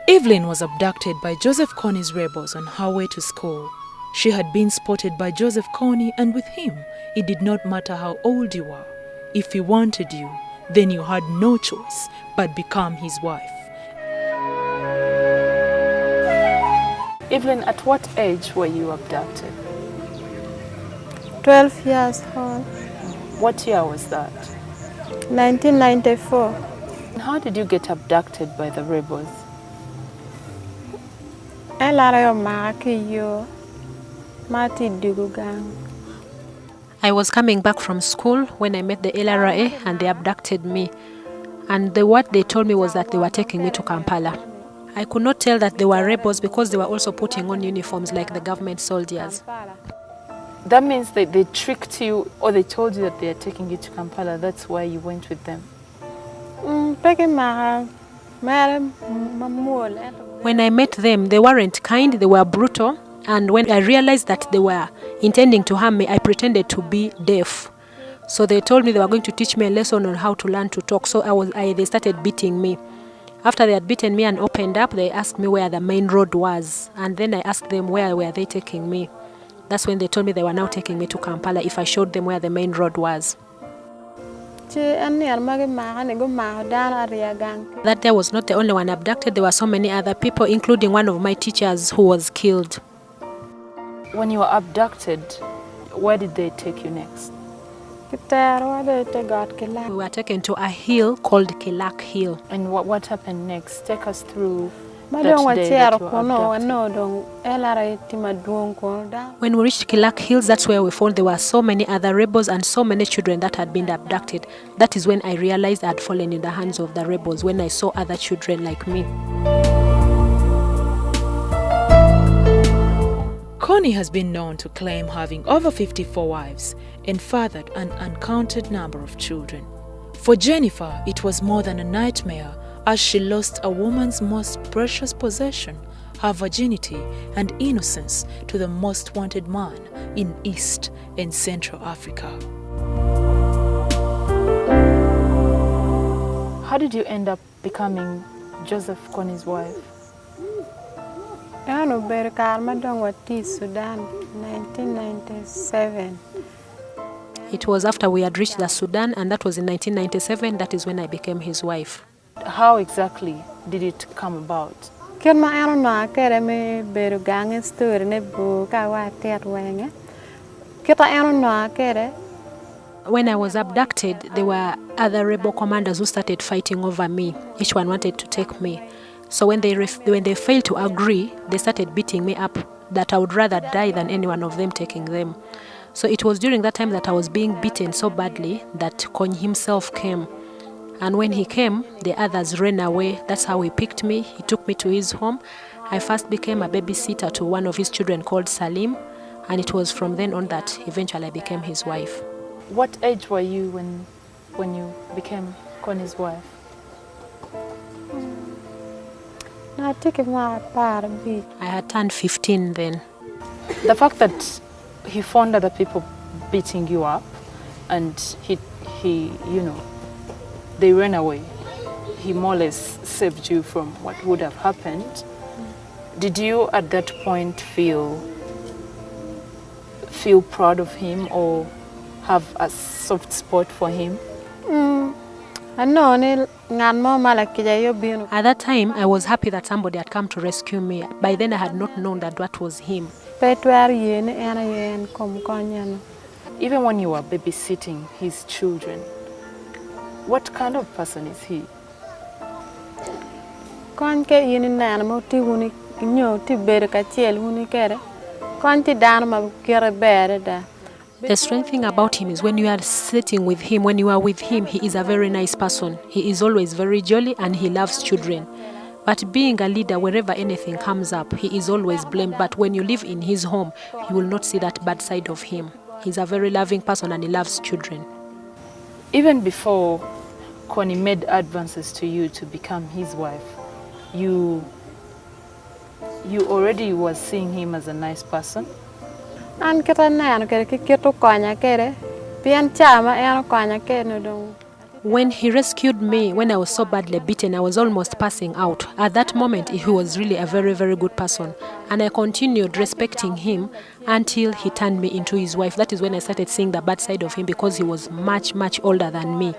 Evelyn was abducted by Joseph Kony's rebels on her way to school. She had been spotted by Joseph Kony, and with him, it did not matter how old you were. If he wanted you, then you had no choice but become his wife. Evelyn, at what age were you abducted? 12 years old. What year was that? 1994. And how did you get abducted by the rebels? LRA Makiyo Mati Dugugang. I was coming back from school when I met the LRA and they abducted me. And what they told me was that they were taking me to Kampala. I could not tell that they were rebels because they were also putting on uniforms like the government soldiers. That means that they tricked you, or they told you that they are taking you to Kampala. That's why you went with them. When I met them, they weren't kind, they were brutal. And when I realized that they were intending to harm me, I pretended to be deaf. So they told me they were going to teach me a lesson on how to learn to talk. So they started beating me. After they had beaten me and opened up, they asked me where the main road was. And then I asked them where were they taking me. That's when they told me they were now taking me to Kampala if I showed them where the main road was. That day was not the only one abducted. There were so many other people, including one of my teachers who was killed. When you were abducted, where did they take you next? We were taken to a hill called Kilak Hill. And what happened next? Take us through that day that you were abducted. When we reached Kilak Hills, that's where we found there were so many other rebels and so many children that had been abducted. That is when I realized I had fallen in the hands of the rebels, when I saw other children like me. Kony has been known to claim having over 54 wives and fathered an uncounted number of children. For Jennifer, it was more than a nightmare as she lost a woman's most precious possession, her virginity and innocence, to the most wanted man in East and Central Africa. How did you end up becoming Joseph Kony's wife? Sudan, 1997. It was after we had reached the Sudan, and that was in 1997. That is when I became his wife. How exactly did it come about? When I was abducted, there were other rebel commanders who started fighting over me. Each one wanted to take me. So when they failed to agree, they started beating me up, that I would rather die than any one of them taking them. So it was during that time that I was being beaten so badly that Kony himself came. And when he came, the others ran away. That's how he picked me. He took me to his home. I first became a babysitter to one of his children called Salim. And it was from then on that eventually I became his wife. What age were you when you became Kony's wife? I had turned 15 then. The fact that he found other people beating you up and he they ran away. He more or less saved you from what would have happened. Did you at that point feel proud of him or have a soft spot for him? At that time, I was happy that somebody had come to rescue me. By then, I had not known that was him. Even when you were babysitting his children, what kind of person is he? The strange thing about him is when you are sitting with him, when you are with him, he is a very nice person. He is always very jolly and he loves children. But being a leader, wherever anything comes up, he is always blamed. But when you live in his home, you will not see that bad side of him. He's a very loving person and he loves children. Even before Kony made advances to you to become his wife, you already was seeing him as a nice person? When he rescued me, when I was so badly beaten, I was almost passing out. At that moment, he was really a very, very good person. And I continued respecting him until he turned me into his wife. That is when I started seeing the bad side of him because he was much, much older than me.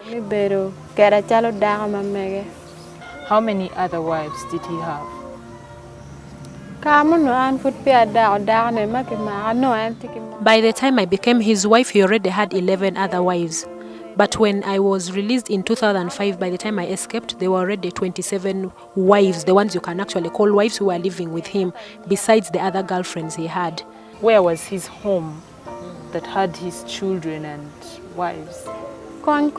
How many other wives did he have? By the time I became his wife, he already had 11 other wives. But when I was released in 2005, by the time I escaped, there were already 27 wives, the ones you can actually call wives, who were living with him, besides the other girlfriends he had. Where was his home that had his children and wives? Kony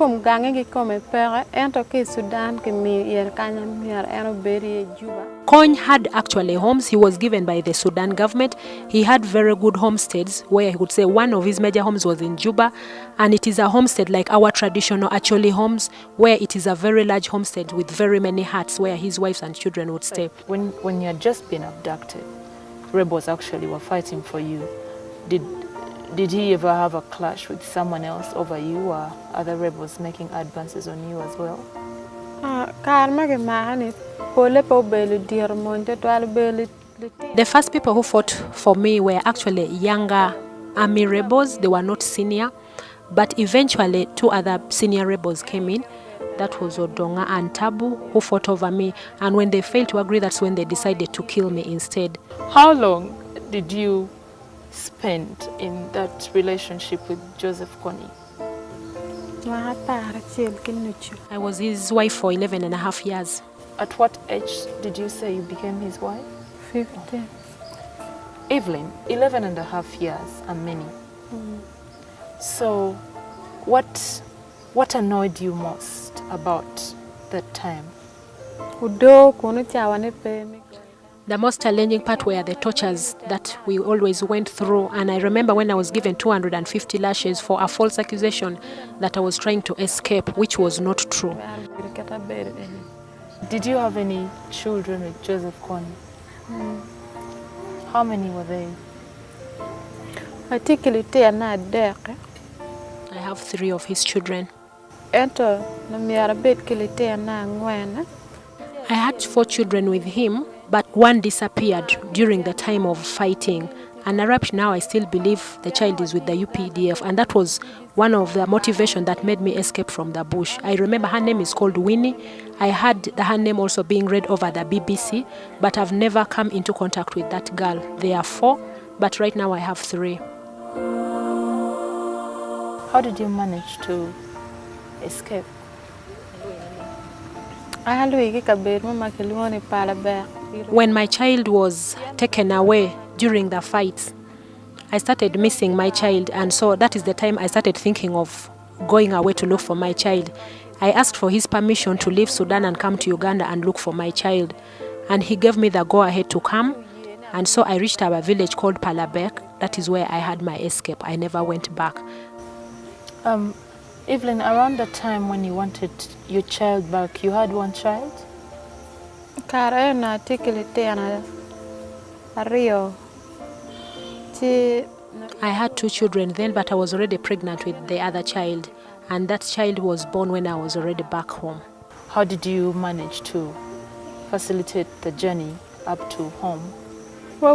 had actually homes he was given by the Sudan government. He had very good homesteads where he would say one of his major homes was in Juba, and it is a homestead like our traditional Acholi homes, where it is a very large homestead with very many huts where his wives and children would stay. When you had just been abducted, rebels actually were fighting for you. Did he ever have a clash with someone else over you, or other rebels making advances on you as well? The first people who fought for me were actually younger army rebels. They were not senior, but eventually 2 other senior rebels came in. That was Odonga and Tabu, who fought over me. And when they failed to agree, that's when they decided to kill me instead. How long did you spend in that relationship with Joseph Kony? I was his wife for 11 and a half years. At what age did you say you became his wife? 15. Evelyn, 11 and a half years are many. So what annoyed you most about that time? The most challenging part were the tortures that we always went through. And I remember when I was given 250 lashes for a false accusation that I was trying to escape, which was not true. Did you have any children with Joseph Kony? How many were they? I have 3 of his children. I had 4 children with him, but 1 disappeared during the time of fighting. And up now, I still believe the child is with the UPDF, and that was one of the motivation that made me escape from the bush. I remember her name is called Winnie. I had her name also being read over the BBC, but I've never come into contact with that girl. There are 4, but right now I have 3. How did you manage to escape? When my child was taken away during the fights, I started missing my child, and so that is the time I started thinking of going away to look for my child. I asked for his permission to leave Sudan and come to Uganda and look for my child, and he gave me the go-ahead to come, and so I reached our village called Palabek. That is where I had my escape. I never went back. Evelyn, around the time when you wanted your child back, you had 1 child? I had 2 children then, but I was already pregnant with the other child, and that child was born when I was already back home. How did you manage to facilitate the journey up to home? I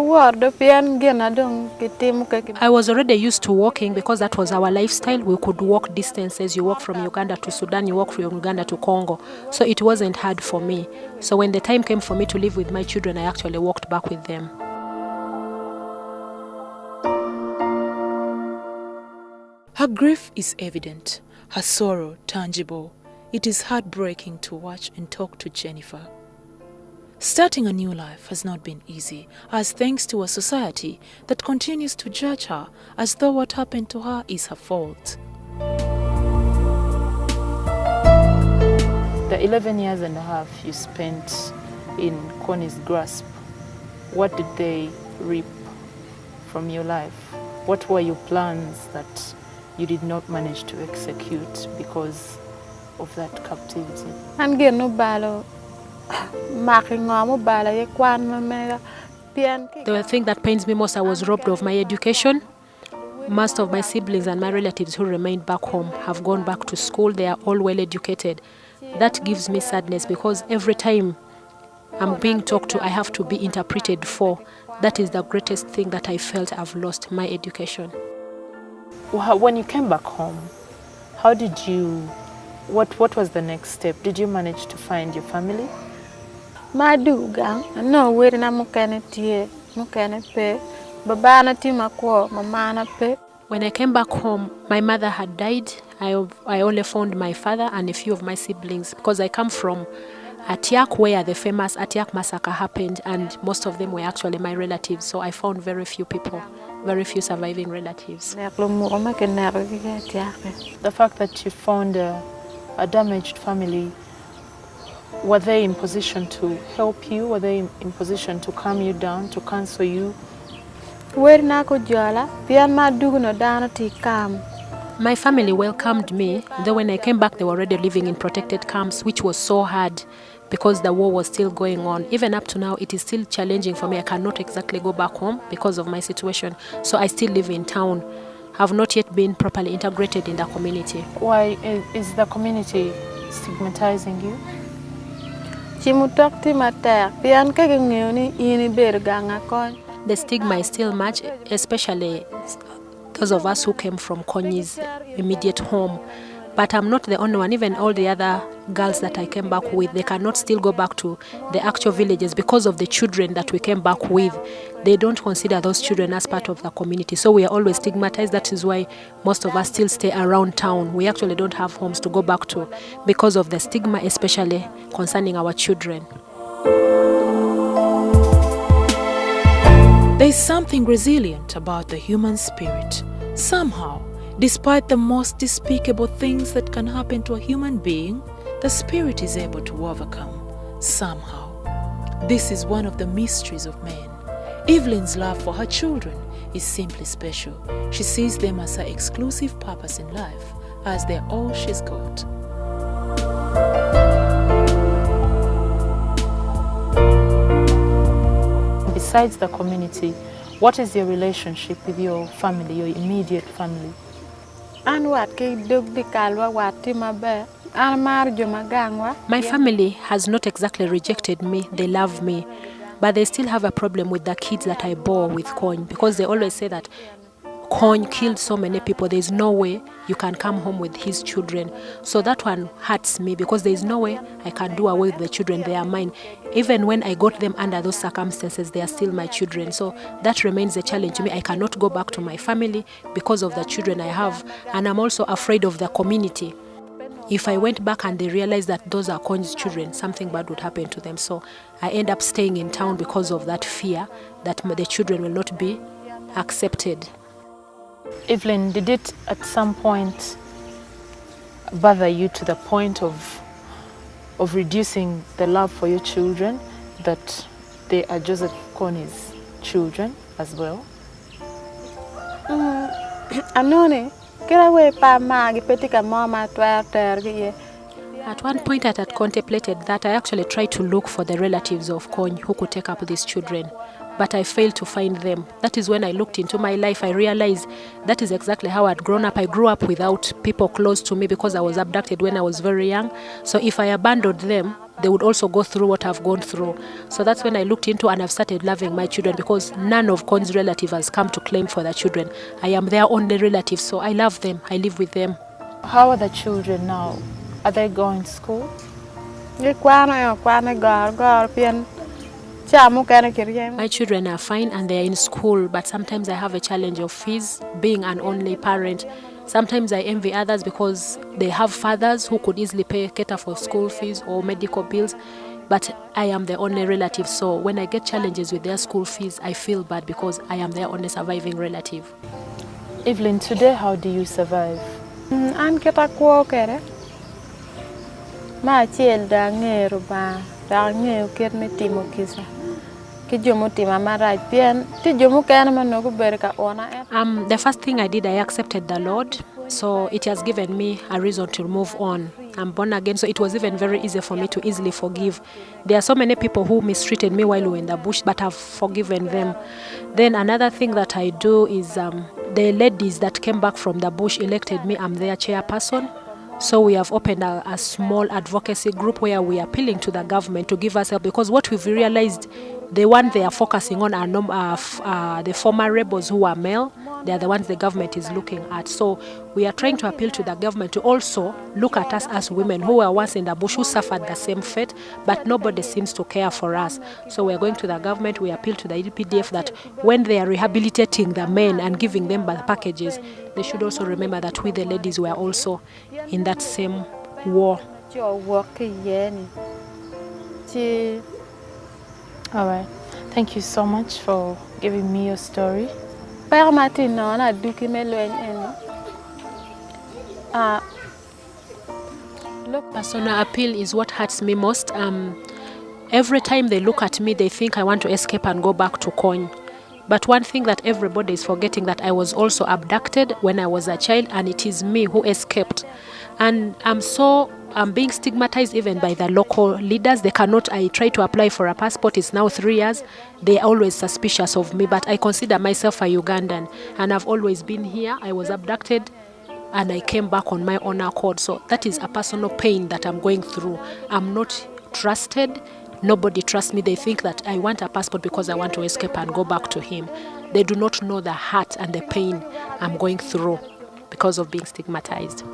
was already used to walking because that was our lifestyle. We could walk distances. You walk from Uganda to Sudan, you walk from Uganda to Congo. So it wasn't hard for me. So when the time came for me to live with my children, I actually walked back with them. Her grief is evident, her sorrow tangible. It is heartbreaking to watch and talk to Jennifer. Starting a new life has not been easy, as thanks to a society that continues to judge her as though what happened to her is her fault. The 11 years and a half you spent in Kony's grasp, what did they reap from your life? What were your plans that you did not manage to execute because of that captivity? The thing that pains me most, I was robbed of my education. most of my siblings and my relatives who remained back home have gone back to school. They are all well educated. That gives me sadness because every time I'm being talked to, I have to be interpreted for. That is the greatest thing that I felt I've lost, my education. When you came back home, how did you, what was the next step? Did you manage to find your family? Madugang, no, where na mukane tie, mukane pe, babana ti makwo, mamana pe. When I came back home, my mother had died. I only found my father and a few of my siblings because I come from Atiak, where the famous Atiak massacre happened, and most of them were actually my relatives. So I found very few people, very few surviving relatives. The fact that you found a damaged family, were they in position to help you? Were they in position to calm you down, to counsel you? Where na ko jala, pian ma duguno dana ti kam. My family welcomed me, though when I came back they were already living in protected camps, which was so hard because the war was still going on. Even up to now, it is still challenging for me. I cannot exactly go back home because of my situation. So I still live in town. Have not yet been properly integrated in the community. Why is the community stigmatizing you? The stigma is still much, especially those of us who came from Kony's immediate home. But I'm not the only one. Even all the other girls that I came back with, they cannot still go back to the actual villages because of the children that we came back with. They don't consider those children as part of the community. So we are always stigmatized. That is why most of us still stay around town. We actually don't have homes to go back to because of the stigma, especially concerning our children. There's something resilient about the human spirit. Somehow, despite the most despicable things that can happen to a human being, the spirit is able to overcome. Somehow. This is one of the mysteries of man. Evelyn's love for her children is simply special. She sees them as her exclusive purpose in life, as they're all she's got. Besides the community, what is your relationship with your family, your immediate family? My family has not exactly rejected me. They love me. But they still have a problem with the kids that I bore with Kony, because they always say that Kony killed so many people. There's no way you can come home with his children. So that one hurts me because there's no way I can do away with the children. They are mine. Even when I got them under those circumstances, they are still my children. So that remains a challenge to me. I cannot go back to my family because of the children I have. And I'm also afraid of the community. If I went back and they realized that those are Kony's children, something bad would happen to them. So I end up staying in town because of that fear that the children will not be accepted. Evelyn, did it at some point bother you to the point of reducing the love for your children, that they are Joseph Kony's children as well? At one point I had contemplated that. I actually tried to look for the relatives of Kony who could take up these children, but I failed to find them. That is when I looked into my life. I realized that is exactly how I'd grown up. I grew up without people close to me because I was abducted when I was very young. So if I abandoned them, they would also go through what I've gone through. So that's when I looked into and I've started loving my children, because none of Kony's relatives has come to claim for their children. I am their only relative, so I love them. I live with them. How are the children now? Are they going to school? My children are fine and they are in school, but sometimes I have a challenge of fees, being an only parent. Sometimes I envy others because they have fathers who could easily cater for school fees or medical bills, but I am the only relative. So when I get challenges with their school fees, I feel bad because I am their only surviving relative. Evelyn, today how do you survive? The first thing I did, I accepted the Lord, so it has given me a reason to move on. I'm born again, so it was even very easy for me to easily forgive. There are so many people who mistreated me while we were in the bush, but I've forgiven them. Then another thing that I do is the ladies that came back from the bush elected me. I'm their chairperson. So we have opened a small advocacy group where we are appealing to the government to give us help, because what we've realized, the one they are focusing on are the former rebels who are male. They are the ones the government is looking at. So we are trying to appeal to the government to also look at us as women who were once in the bush, who suffered the same fate, but nobody seems to care for us. So we are going to the government, we appeal to the EPDF that when they are rehabilitating the men and giving them packages, they should also remember that we, the ladies, were also in that same war. All right. Thank you so much for giving me your story. Personal appeal is what hurts me most. Every time they look at me, they think I want to escape and go back to Kony. But one thing that everybody is forgetting, that I was also abducted when I was a child, and it is me who escaped. And I'm being stigmatized even by the local leaders. They cannot, I try to apply for a passport, it's now 3 years. They're always suspicious of me, but I consider myself a Ugandan, and I've always been here. I was abducted and I came back on my own accord. So that is a personal pain that I'm going through. I'm not trusted. Nobody trusts me. They think that I want a passport because I want to escape and go back to him. They do not know the hurt and the pain I'm going through because of being stigmatized.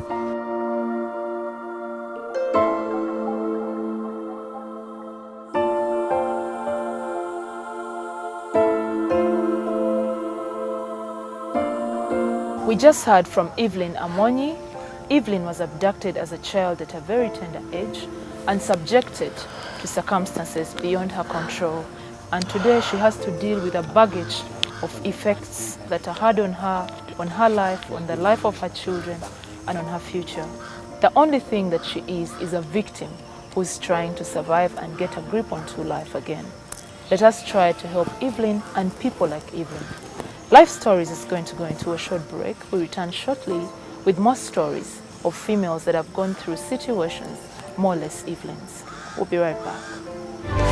We just heard from Evelyn Amonyi. Evelyn was abducted as a child at a very tender age and subjected to circumstances beyond her control. And today she has to deal with a baggage of effects that are hard on her life, on the life of her children, and on her future. The only thing that she is a victim who's trying to survive and get a grip onto life again. Let us try to help Evelyn and people like Evelyn. Life Stories is going to go into a short break. We return shortly with more stories of females that have gone through situations more or less Evelyn's. We'll be right back.